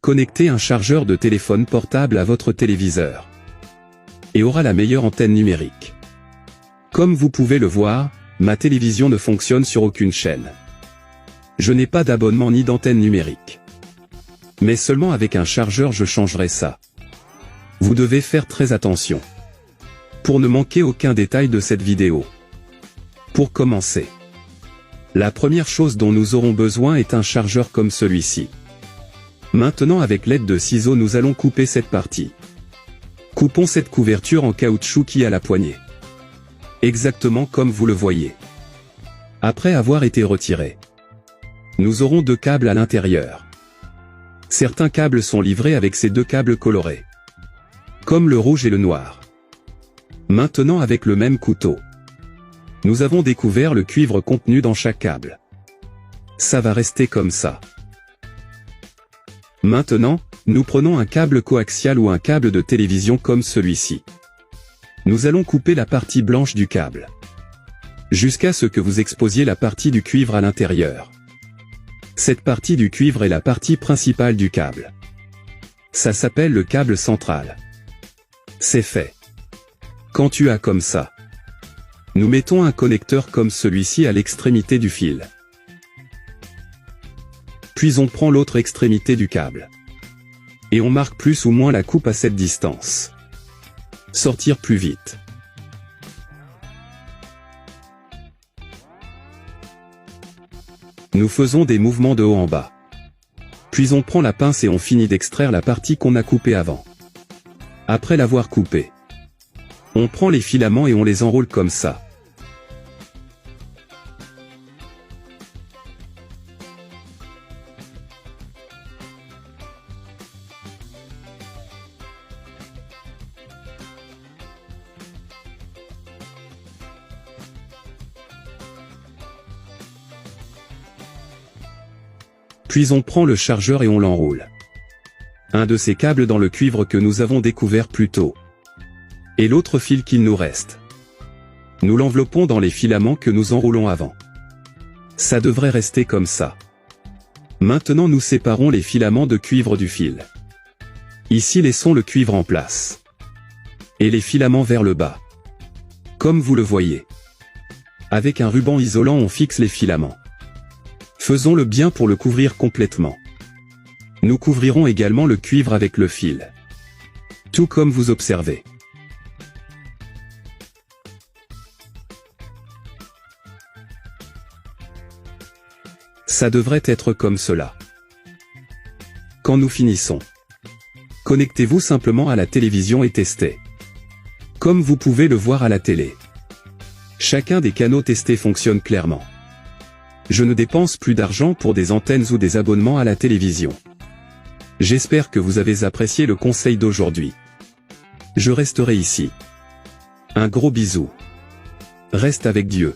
connecter un chargeur de téléphone portable à votre téléviseur et aura la meilleure antenne numérique. Comme vous pouvez le voir, ma télévision ne fonctionne sur aucune chaîne. Je n'ai pas d'abonnement ni d'antenne numérique. Mais seulement avec un chargeur je changerai ça. Vous devez faire très attention pour ne manquer aucun détail de cette vidéo. Pour commencer, la première chose dont nous aurons besoin est un chargeur comme celui-ci. Maintenant avec l'aide de ciseaux nous allons couper cette partie. Coupons cette couverture en caoutchouc qui est à la poignée. Exactement comme vous le voyez. Après avoir été retiré, nous aurons deux câbles à l'intérieur. Certains câbles sont livrés avec ces deux câbles colorés, comme le rouge et le noir. Maintenant avec le même couteau, nous avons découvert le cuivre contenu dans chaque câble. Ça va rester comme ça. Maintenant, nous prenons un câble coaxial ou un câble de télévision comme celui-ci. Nous allons couper la partie blanche du câble, jusqu'à ce que vous exposiez la partie du cuivre à l'intérieur. Cette partie du cuivre est la partie principale du câble. Ça s'appelle le câble central. C'est fait. Quand tu as comme ça, nous mettons un connecteur comme celui-ci à l'extrémité du fil. Puis on prend l'autre extrémité du câble. Et on marque plus ou moins la coupe à cette distance. Sortir plus vite. Nous faisons des mouvements de haut en bas. Puis on prend la pince et on finit d'extraire la partie qu'on a coupée avant. Après l'avoir coupée, on prend les filaments et on les enroule comme ça. Puis on prend le chargeur et on l'enroule. Un de ces câbles dans le cuivre que nous avons découvert plus tôt. Et l'autre fil qu'il nous reste. Nous l'enveloppons dans les filaments que nous enroulons avant. Ça devrait rester comme ça. Maintenant nous séparons les filaments de cuivre du fil. Ici laissons le cuivre en place. Et les filaments vers le bas. Comme vous le voyez. Avec un ruban isolant on fixe les filaments. Faisons-le bien pour le couvrir complètement. Nous couvrirons également le cuivre avec le fil. Tout comme vous observez. Ça devrait être comme cela. Quand nous finissons, connectez-vous simplement à la télévision et testez. Comme vous pouvez le voir à la télé. Chacun des canaux testés fonctionne clairement. Je ne dépense plus d'argent pour des antennes ou des abonnements à la télévision. J'espère que vous avez apprécié le conseil d'aujourd'hui. Je resterai ici. Un gros bisou. Reste avec Dieu.